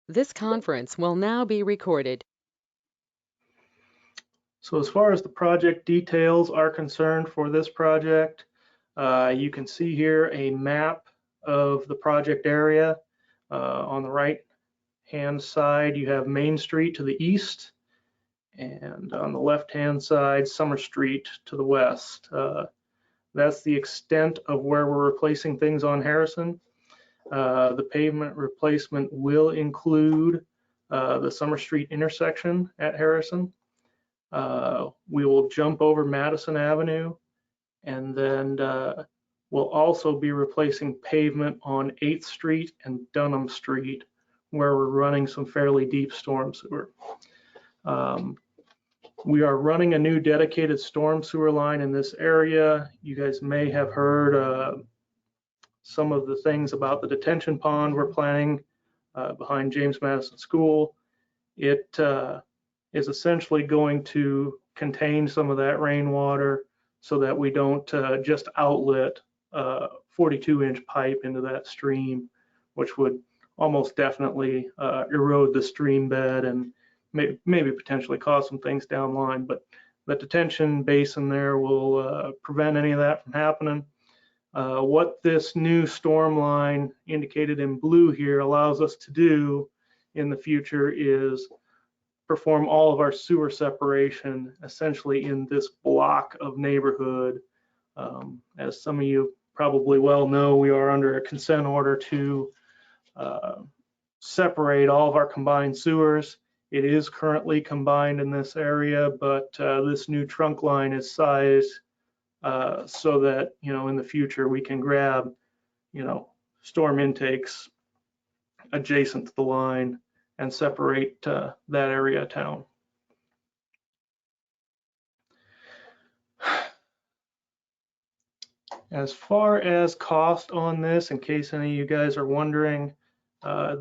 This conference will now be recorded. So as far as the project details are concerned for this project, you can see here a map of the project area. On the right hand side, you have Main Street to the east, and on the left hand side, Summer Street to the west. That's the extent of where we're replacing things on Harrison. The pavement replacement will include the Summer Street intersection at Harrison. We will jump over Madison Avenue, and then we'll also be replacing pavement on 8th Street and Dunham Street, where we're running some fairly deep storm sewer. We are running a new dedicated storm sewer line in this area. You guys may have heard some of the things about the detention pond we're planning behind James Madison School. It is essentially going to contain some of that rainwater so that we don't just outlet 42-inch pipe into that stream, which would almost definitely erode the stream bed and maybe potentially cause some things down the line. But the detention basin there will prevent any of that from happening. What this new storm line indicated in blue here allows us to do in the future is perform all of our sewer separation essentially in this block of neighborhood. As some of you probably well know, we are under a consent order to separate all of our combined sewers. It is currently combined in this area, but this new trunk line is sized so that, in the future we can grab, storm intakes adjacent to the line and separate that area of town. As far as cost on this, in case any of you guys are wondering,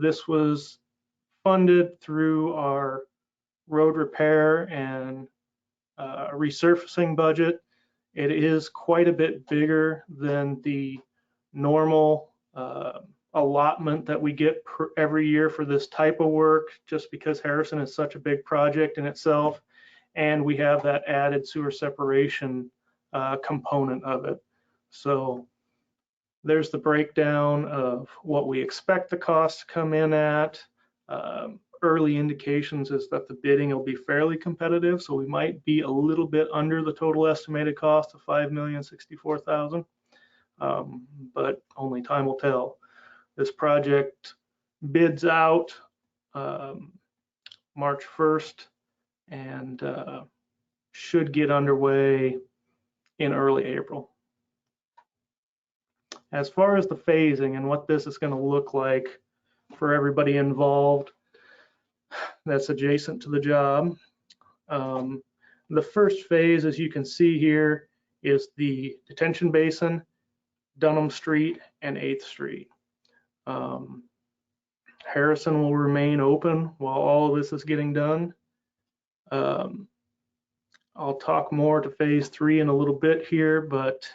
this was funded through our road repair and resurfacing budget. It is quite a bit bigger than the normal allotment that we get every year for this type of work, just because Harrison is such a big project in itself, and we have that added sewer separation component of it. So there's the breakdown of what we expect the cost to come in at. Early indications is that the bidding will be fairly competitive, so we might be a little bit under the total estimated cost of $5,064,000, but only time will tell. This project bids out March 1st and should get underway in early April. As far as the phasing and what this is going to look like for everybody involved that's adjacent to the job, the first phase, as you can see here, is the detention basin, Dunham Street, and 8th Street. Harrison will remain open while all of this is getting done. I'll talk more to phase 3 in a little bit here, but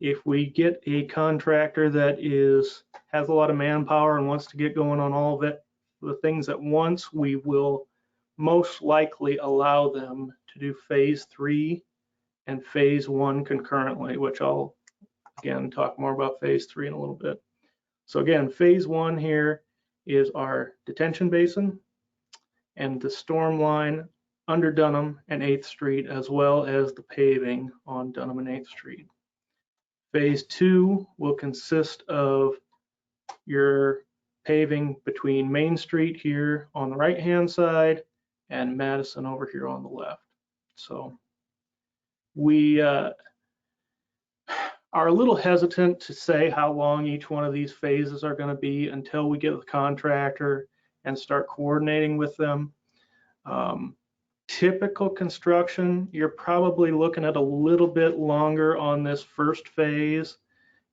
if we get a contractor that has a lot of manpower and wants to get going on all of the things at once, we will most likely allow them to do phase 3 and phase 1 concurrently, which I'll again talk more about phase 3 in a little bit. So again, phase 1 here is our detention basin and the storm line under Dunham and 8th Street, as well as the paving on Dunham and 8th Street. Phase 2 will consist of your paving between Main Street here on the right hand side and Madison over here on the left. So we are a little hesitant to say how long each one of these phases are going to be until we get the contractor and start coordinating with them. Typical construction, you're probably looking at a little bit longer on this first phase,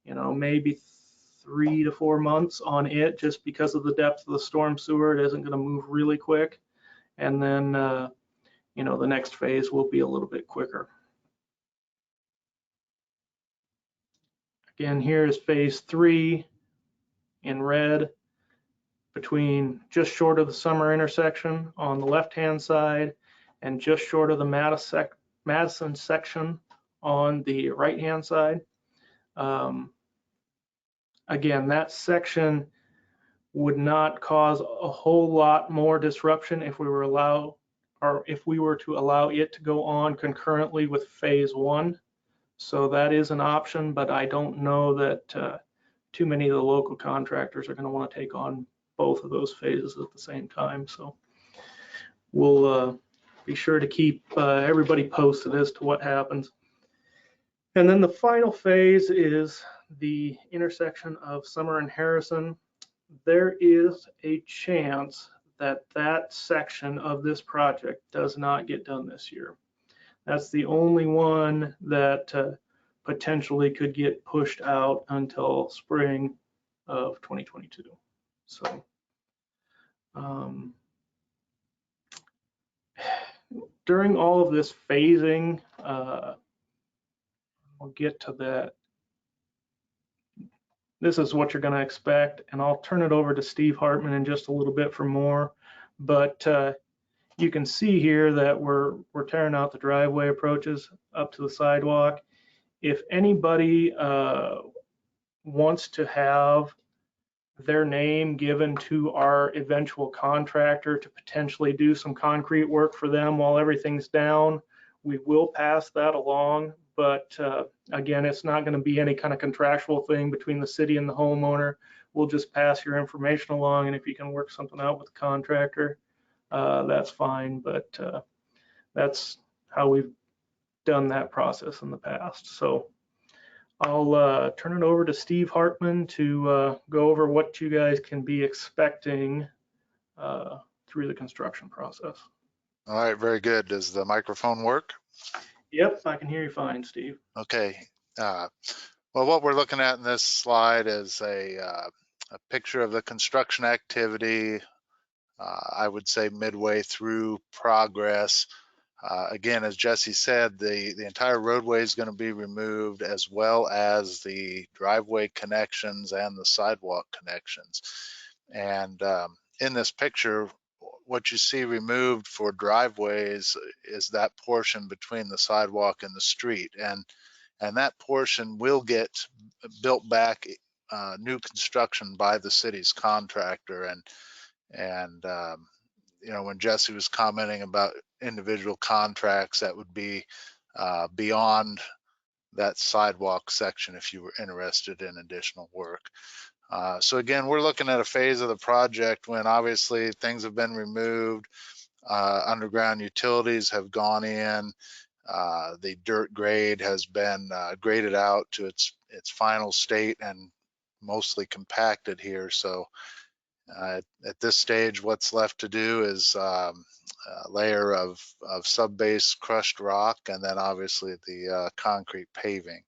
maybe 3 to 4 months on it, just because of the depth of the storm sewer. It isn't going to move really quick. And then, the next phase will be a little bit quicker. Again, here's phase 3 in red. between just short of the Summer intersection on the left-hand side and just short of the Madison section on the right-hand side. Again, that section would not cause a whole lot more disruption if we were to allow it to go on concurrently with phase one. So that is an option, but I don't know that too many of the local contractors are going to want to take on both of those phases at the same time. So we'll be sure to keep everybody posted as to what happens. And then the final phase is the intersection of Summer and Harrison. There is a chance that that section of this project does not get done this year. That's the only one that potentially could get pushed out until spring of 2022. So during all of this phasing, we'll get to that. This is what you're going to expect, and I'll turn it over to Steve Hartman in just a little bit for more. But you can see here that we're tearing out the driveway approaches up to the sidewalk. If anybody wants to have their name given to our eventual contractor to potentially do some concrete work for them while everything's down, we will pass that along. But again, it's not going to be any kind of contractual thing between the city and the homeowner. We'll just pass your information along, and if you can work something out with the contractor, that's fine. But that's how we've done that process in the past. So I'll turn it over to Steve Hartman to go over what you guys can be expecting through the construction process. All right, very good. Does the microphone work? Yep, I can hear you fine, Steve. Okay. Well, what we're looking at in this slide is a picture of the construction activity, I would say midway through progress. Again, as Jesse said, the entire roadway is going to be removed, as well as the driveway connections and the sidewalk connections. And in this picture, what you see removed for driveways is that portion between the sidewalk and the street, and that portion will get built back, new construction by the city's contractor. And you know, when Jesse was commenting about individual contracts, that would be beyond that sidewalk section if you were interested in additional work. So again, we're looking at a phase of the project when obviously things have been removed, underground utilities have gone in, the dirt grade has been graded out to its final state and mostly compacted here. So at this stage, what's left to do is a layer of sub-base crushed rock, and then obviously the concrete paving.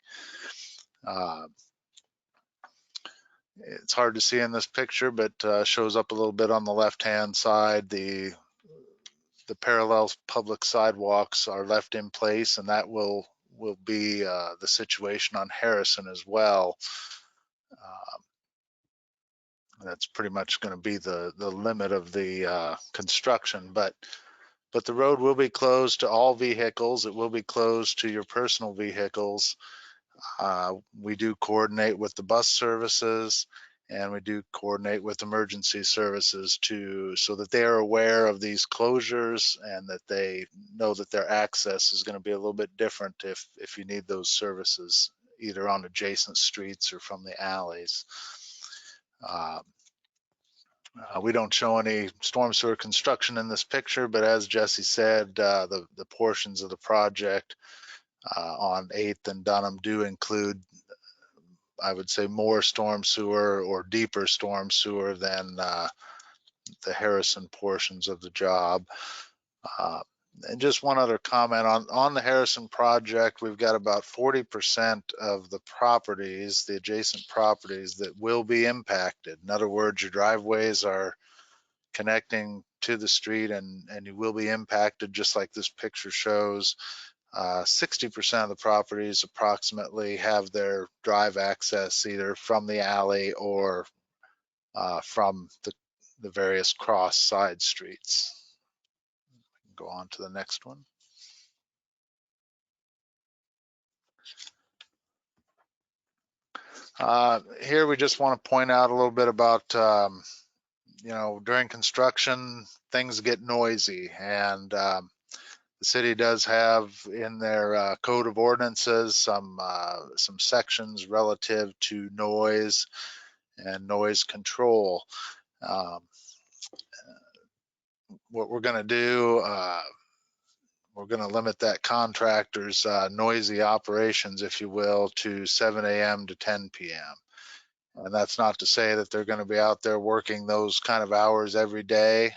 It's hard to see in this picture, but shows up a little bit on the left-hand side. The parallel public sidewalks are left in place, and that will be the situation on Harrison as well. That's pretty much going to be the limit of the construction, but the road will be closed to all vehicles. It will be closed to your personal vehicles. We do coordinate with the bus services, and we do coordinate with emergency services so that they are aware of these closures and that they know that their access is going to be a little bit different if you need those services either on adjacent streets or from the alleys. We don't show any storm sewer construction in this picture, but as Jesse said, the portions of the project on 8th and Dunham do include, I would say, more storm sewer or deeper storm sewer than the Harrison portions of the job. And just one other comment on the Harrison project, we've got about 40% of the properties, the adjacent properties, that will be impacted. In other words, your driveways are connecting to the street and you will be impacted just like this picture shows. 60% of the properties approximately have their drive access either from the alley or from the various cross side streets. Go on to the next one. Here we just want to point out a little bit about, during construction, things get noisy, and the city does have in their code of ordinances some sections relative to noise and noise control. What we're going to do, we're going to limit that contractor's noisy operations, if you will, to 7 a.m. to 10 p.m. And that's not to say that they're going to be out there working those kind of hours every day.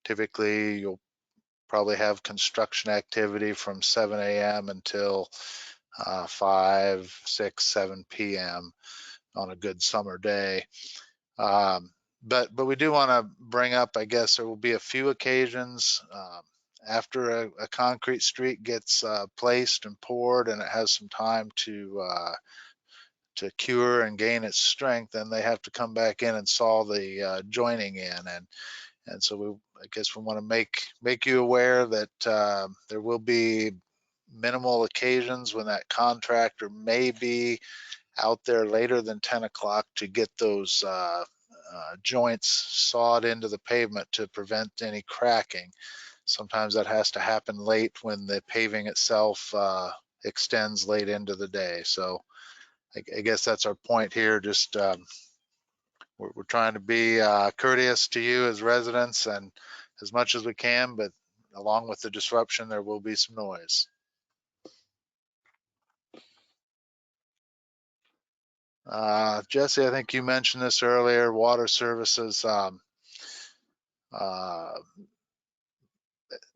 Typically, you'll probably have construction activity from 7 a.m. until 5, 6, 7 p.m. on a good summer day. But we do want to bring up, I guess there will be a few occasions after a concrete street gets placed and poured and it has some time to cure and gain its strength, and they have to come back in and saw the joining in. And so I guess we want to make you aware that there will be minimal occasions when that contractor may be out there later than 10 o'clock to get those joints sawed into the pavement to prevent any cracking. Sometimes that has to happen late when the paving itself extends late into the day. So I guess that's our point here. Just we're trying to be courteous to you as residents and as much as we can, but along with the disruption, there will be some noise. Jesse, I think you mentioned this earlier, water services.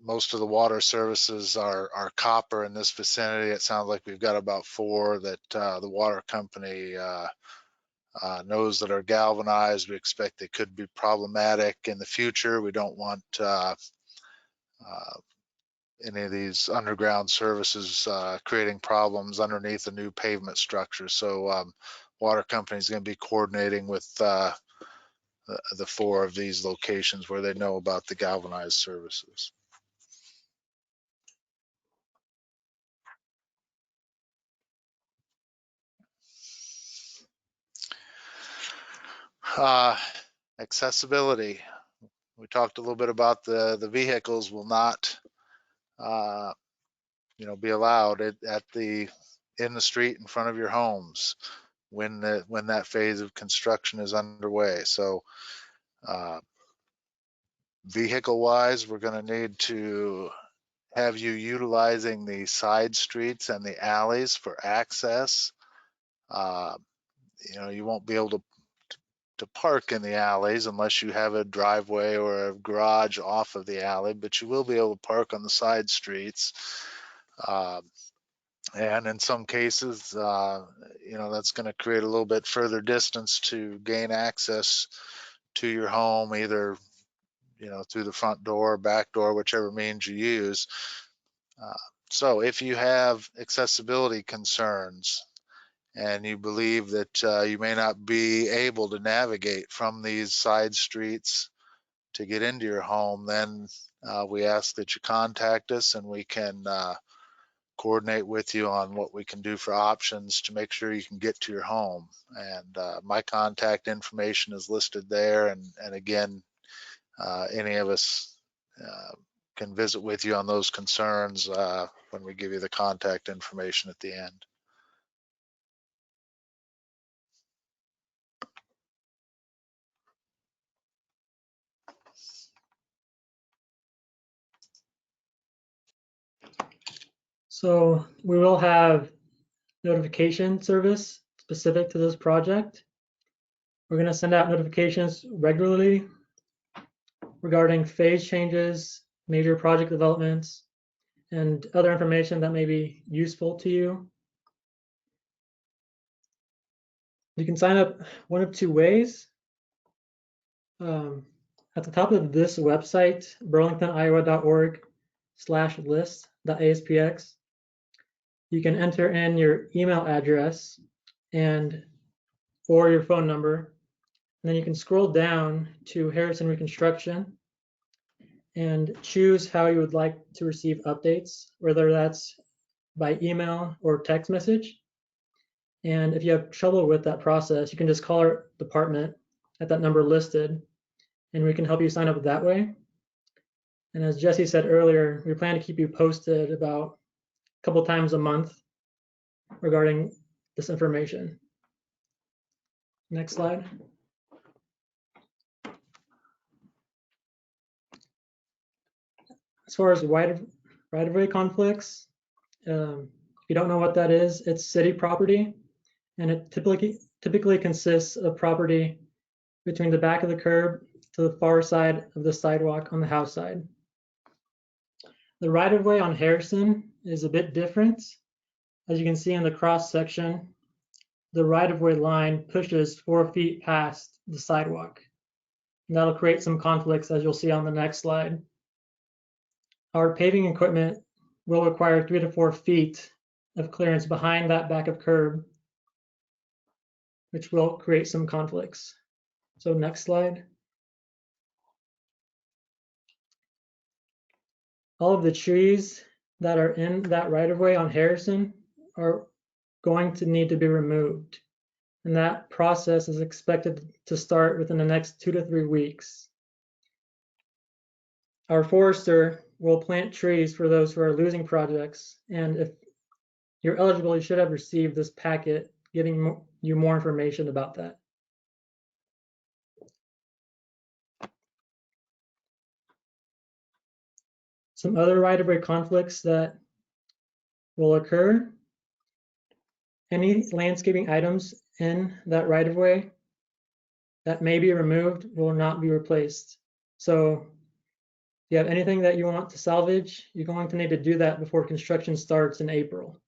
Most of the water services are copper in this vicinity. It sounds like we've got about 4 that the water company knows that are galvanized. We expect they could be problematic in the future. We don't want any of these underground services creating problems underneath a new pavement structure. So water company is going to be coordinating with the 4 of these locations where they know about the galvanized services. Accessibility. We talked a little bit about the vehicles will not be allowed in the street in front of your homes when that phase of construction is underway. So vehicle wise, we're going to need to have you utilizing the side streets and the alleys for access. You won't be able to park in the alleys unless you have a driveway or a garage off of the alley, but you will be able to park on the side streets. And in some cases, that's going to create a little bit further distance to gain access to your home, either, through the front door, back door, whichever means you use. So if you have accessibility concerns and you believe that you may not be able to navigate from these side streets to get into your home, then we ask that you contact us and we can coordinate with you on what we can do for options to make sure you can get to your home. And my contact information is listed there. And again, any of us can visit with you on those concerns when we give you the contact information at the end. So we will have notification service specific to this project. We're going to send out notifications regularly regarding phase changes, major project developments, and other information that may be useful to you. You can sign up one of 2 ways. At the top of this website, burlingtoniowa.org/list.aspx, you can enter in your email address or your phone number, And then you can scroll down to Harrison Reconstruction and choose how you would like to receive updates, whether that's by email or text message. And if you have trouble with that process, you can just call our department at that number listed, and we can help you sign up that way. And as Jesse said earlier, we plan to keep you posted about a couple times a month regarding this information. Next slide. As far as right-of-way conflicts, if you don't know what that is, it's city property, and it typically consists of property between the back of the curb to the far side of the sidewalk on the house side. The right-of-way on Harrison is a bit different. As you can see in the cross section, the right-of-way line pushes 4 feet past the sidewalk. And that'll create some conflicts, as you'll see on the next slide. Our paving equipment will require 3 to 4 feet of clearance behind that back of curb, which will create some conflicts. So next slide. All of the trees that are in that right-of-way on Harrison are going to need to be removed. And that process is expected to start within the next 2 to 3 weeks. Our forester will plant trees for those who are losing projects. And if you're eligible, you should have received this packet giving you more information about that. Some other right-of-way conflicts that will occur. Any landscaping items in that right-of-way that may be removed will not be replaced. So if you have anything that you want to salvage, you're going to need to do that before construction starts in April.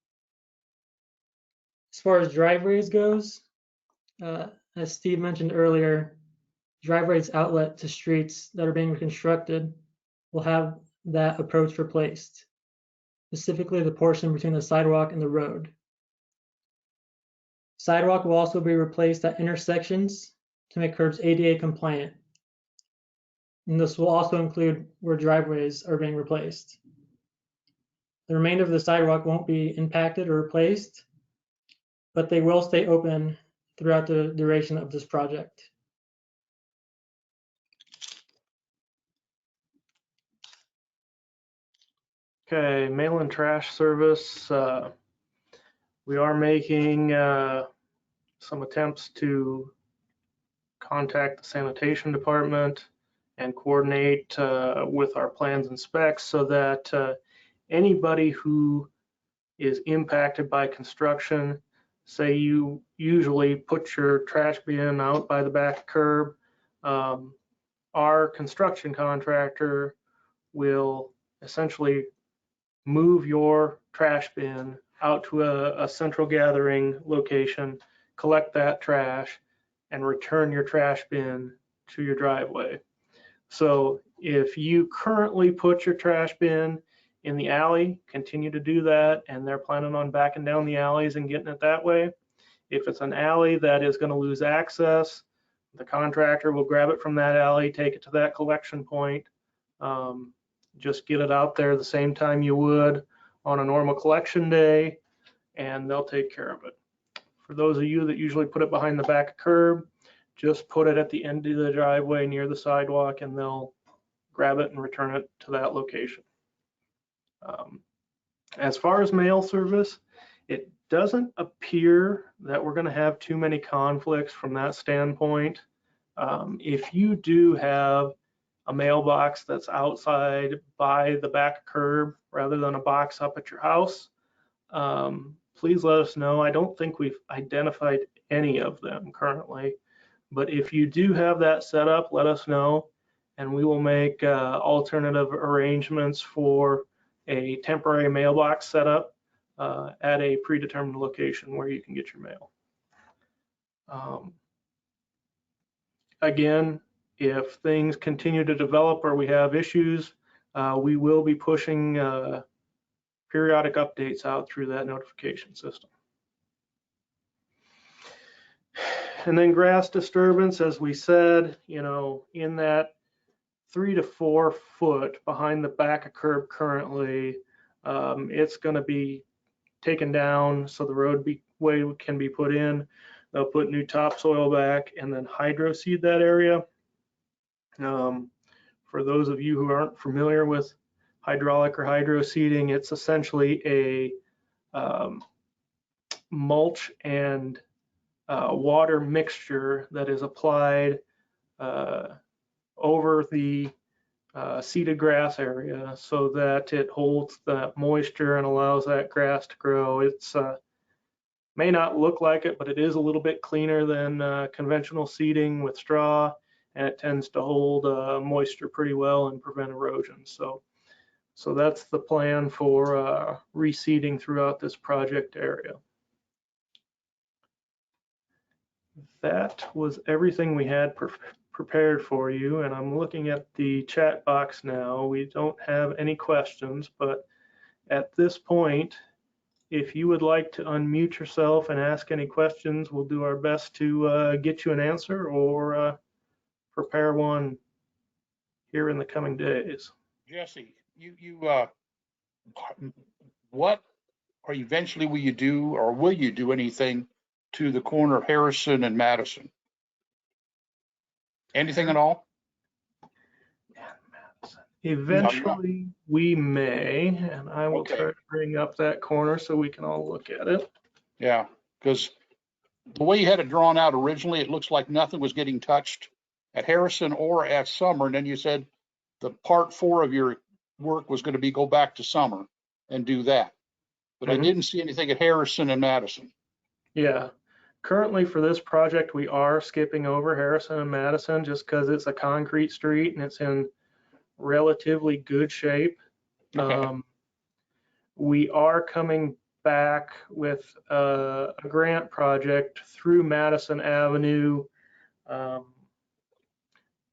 As far as driveways goes, as Steve mentioned earlier, driveways outlet to streets that are being reconstructed will have that approach replaced, specifically the portion between the sidewalk and the road. Sidewalk will also be replaced at intersections to make curbs ADA compliant. And this will also include where driveways are being replaced. The remainder of the sidewalk won't be impacted or replaced, but they will stay open throughout the duration of this project. Okay, mail and trash service. We are making some attempts to contact the sanitation department and coordinate with our plans and specs so that anybody who is impacted by construction, say you usually put your trash bin out by the back curb, our construction contractor will essentially move your trash bin out to a central gathering location, collect that trash, and return your trash bin to your driveway. So if you currently put your trash bin in the alley, continue to do that, and they're planning on backing down the alleys and getting it that way. If it's an alley that is going to lose access, the contractor will grab it from that alley, take it to that collection point, just get it out there the same time you would on a normal collection day, and they'll take care of it. For those of you that usually put it behind the back curb, just put it at the end of the driveway near the sidewalk, and they'll grab it and return it to that location. As far as mail service, it doesn't appear that we're going to have too many conflicts from that standpoint. If you do have a mailbox that's outside by the back curb rather than a box up at your house, please let us know. I don't think we've identified any of them currently, but if you do have that set up, let us know, and we will make alternative arrangements for a temporary mailbox setup at a predetermined location where you can get your mail. Again, if things continue to develop or we have issues, we will be pushing periodic updates out through that notification system. And then grass disturbance, as we said, you know, in that 3 to 4 foot behind the back of curb currently, it's going to be taken down so the roadway can be put in. They'll put new topsoil back and then hydro seed that area. For those of you who aren't familiar with hydraulic or hydro seeding, it's essentially a mulch and water mixture that is applied over the seeded grass area so that it holds that moisture and allows that grass to grow. It's may not look like it, but it is a little bit cleaner than conventional seeding with straw, and it tends to hold moisture pretty well and prevent erosion. So that's the plan for reseeding throughout this project area. That was everything we had prepared for you, and I'm looking at the chat box now. We don't have any questions, but at this point, if you would like to unmute yourself and ask any questions, we'll do our best to get you an answer or prepare one here in the coming days. Jesse, what or eventually will you do, or will you do anything to the corner of Harrison and Madison? Anything at all? Eventually, we may, and I will try to bring up that corner so we can all look at it. Yeah, because the way you had it drawn out originally, it looks like nothing was getting touched at Harrison or at Summer. And then you said the part 4 of your work was going to be go back to Summer and do that. But I didn't see anything at Harrison and Madison. Yeah. Currently for this project, we are skipping over Harrison and Madison just because it's a concrete street and it's in relatively good shape. Okay. We are coming back with a grant project through Madison Avenue,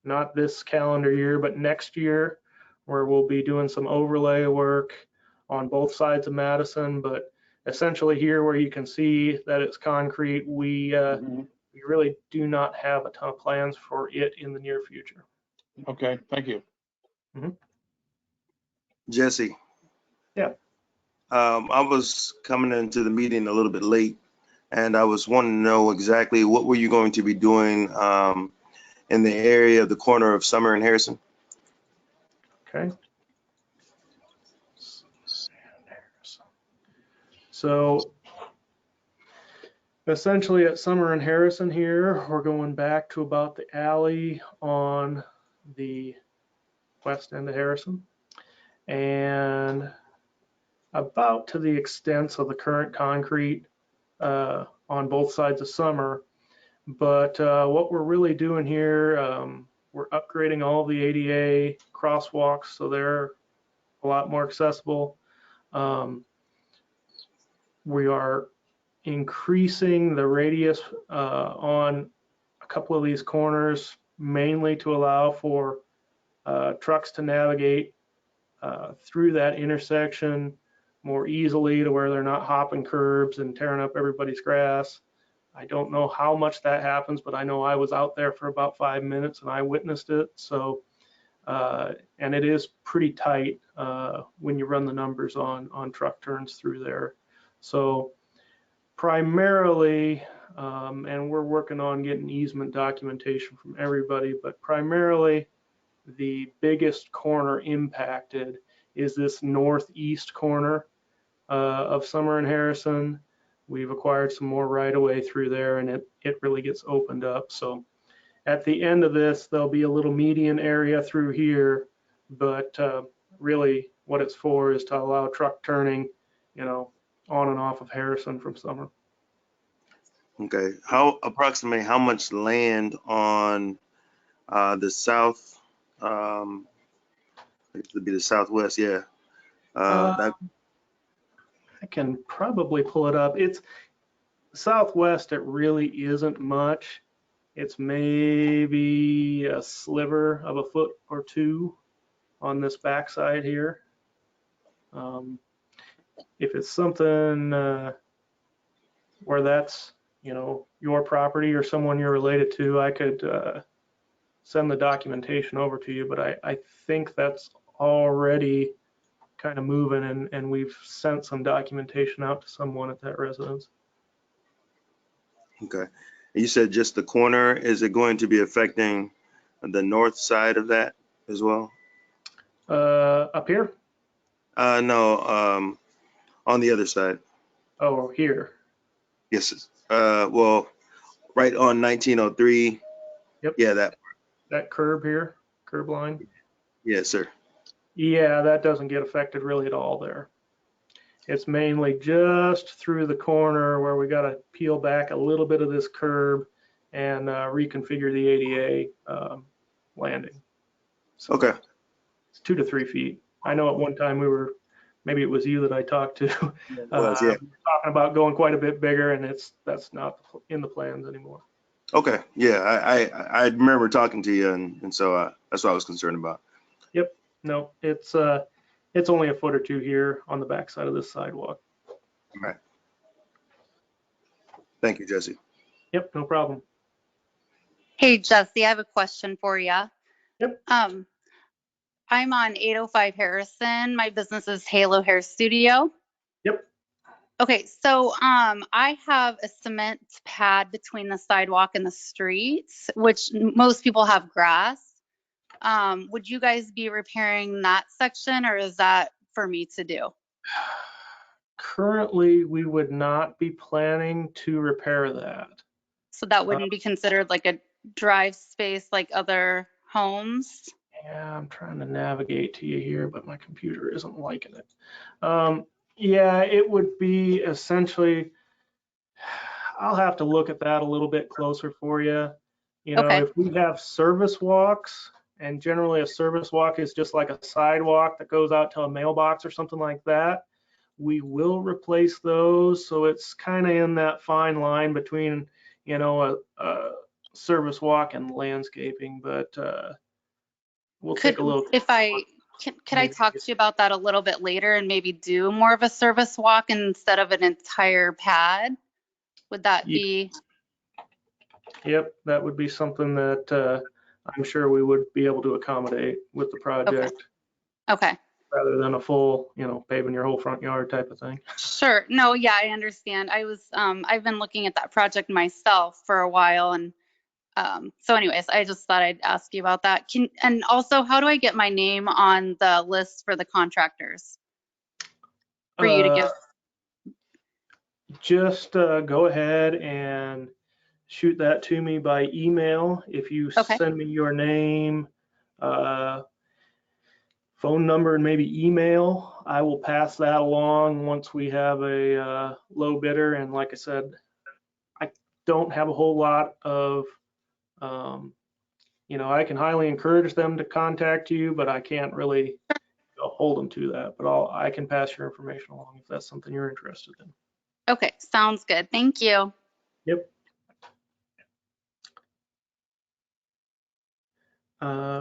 not this calendar year, but next year, where we'll be doing some overlay work on both sides of Madison. But essentially here where you can see that it's concrete, we really do not have a ton of plans for it in the near future. Okay, thank you. Jesse. Yeah. I was coming into the meeting a little bit late, and I was wanting to know exactly what were you going to be doing in the area of the corner of Summer and Harrison? Okay. So essentially at Summer and Harrison here, we're going back to about the alley on the west end of Harrison and about to the extent of the current concrete on both sides of Summer. But what we're really doing here, we're upgrading all the ADA crosswalks so they're a lot more accessible. We are increasing the radius on a couple of these corners, mainly to allow for trucks to navigate through that intersection more easily to where they're not hopping curbs and tearing up everybody's grass. I don't know how much that happens, but I know I was out there for about 5 minutes and I witnessed it. So, and it is pretty tight when you run the numbers on truck turns through there. So primarily, and we're working on getting easement documentation from everybody, but primarily the biggest corner impacted is this northeast corner of Summer and Harrison. We've acquired some more right of way through there and it really gets opened up. So at the end of this, there'll be a little median area through here, but really what it's for is to allow truck turning, you know, on and off of Harrison from Summer. Okay. Approximately how much land on the south, it would be the southwest, yeah. I can probably pull it up. It's southwest, it really isn't much. It's maybe a sliver of a foot or two on this backside here. If it's something where that's your property or someone you're related to, I could send the documentation over to you, but I think that's already kind of moving, and we've sent some documentation out to someone at that residence. Okay. You said just the corner. Is it going to be affecting the north side of that as well? Up here? No, on the other side. Oh, here. Yes. Well, right on 1903. Yep. Yeah, That curb here, curb line. yes, sir. Yeah, that doesn't get affected really at all there. It's mainly just through the corner where we got to peel back a little bit of this curb and reconfigure the ADA landing. So Okay. it's 2 to 3 feet. I know at one time maybe it was you that I talked to. It was, yeah. We were talking about going quite a bit bigger, and that's not in the plans anymore. Okay. Yeah, I remember talking to you, and so that's what I was concerned about. Yep. No, it's only a foot or two here on the back side of this sidewalk. All right. Thank you, Jesse. Yep, no problem. Hey, Jesse, I have a question for you. Yep. I'm on 805 Harrison. My business is Halo Hair Studio. Yep. Okay, so I have a cement pad between the sidewalk and the streets, which most people have grass. Would you guys be repairing that section, or is that for me to do? Currently, we would not be planning to repair that. So that wouldn't be considered like a drive space like other homes? Yeah, I'm trying to navigate to you here, but my computer isn't liking it. Yeah, it would be essentially, I'll have to look at that a little bit closer for you. Okay. If we have service walks, and generally a service walk is just like a sidewalk that goes out to a mailbox or something like that, we will replace those. So it's kind of in that fine line between, a service walk and landscaping, but we'll take a little. Could I talk to you about that a little bit later and maybe do more of a service walk instead of an entire pad? Would that be? Yep, that would be something that I'm sure we would be able to accommodate with the project. Okay. Rather than a full, paving your whole front yard type of thing. Sure. No, yeah, I understand. I've been looking at that project myself for a while, and so anyways, I just thought I'd ask you about that. And also, how do I get my name on the list for the contractors for you to give? Just go ahead and shoot that to me by email. If you Okay. send me your name, phone number, and maybe email, I will pass that along once we have a low bidder. And like I said, I don't have a whole lot of, I can highly encourage them to contact you, but I can't really hold them to that. But I can pass your information along if that's something you're interested in. Okay, sounds good. Thank you. Yep.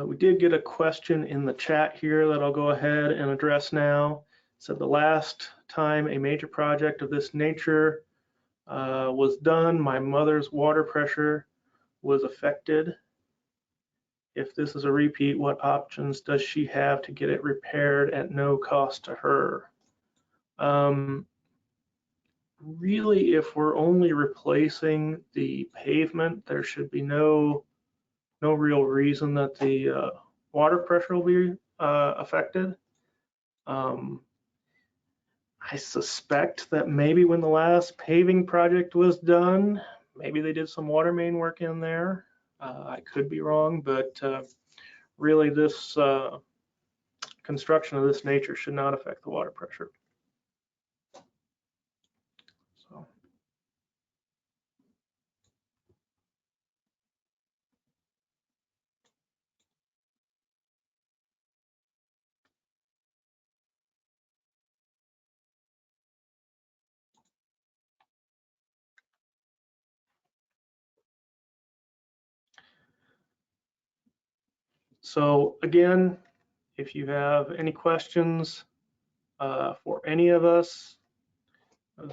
We did get a question in the chat here that I'll go ahead and address now. It said the last time a major project of this nature was done, my mother's water pressure was affected. If this is a repeat, what options does she have to get it repaired at no cost to her? Really, if we're only replacing the pavement, there should be no real reason that the water pressure will be affected. I suspect that maybe when the last paving project was done, maybe they did some water main work in there. I could be wrong, but really this construction of this nature should not affect the water pressure. So. So again, if you have any questions for any of us,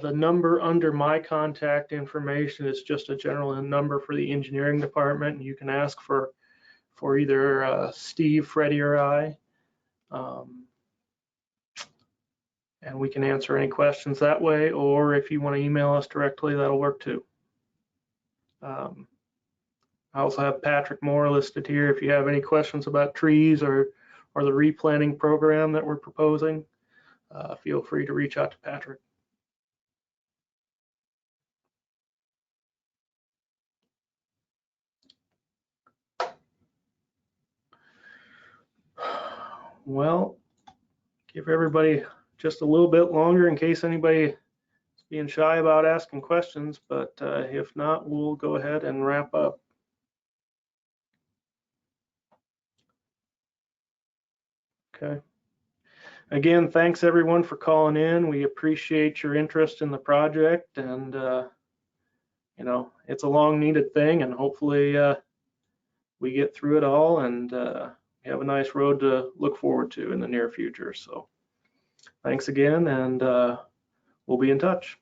The number under my contact information is just a general number for the engineering department. You can ask for either Steve, Freddie, or I. And we can answer any questions that way, or if you want to email us directly, that'll work too. I also have Patrick Moore listed here. If you have any questions about trees or the replanting program that we're proposing, feel free to reach out to Patrick. Well, give everybody just a little bit longer in case anybody is being shy about asking questions, but if not, we'll go ahead and wrap up. Okay. Again, thanks everyone for calling in. We appreciate your interest in the project, and you know, it's a long needed thing, and hopefully we get through it all and we have a nice road to look forward to in the near future. So thanks again, and we'll be in touch.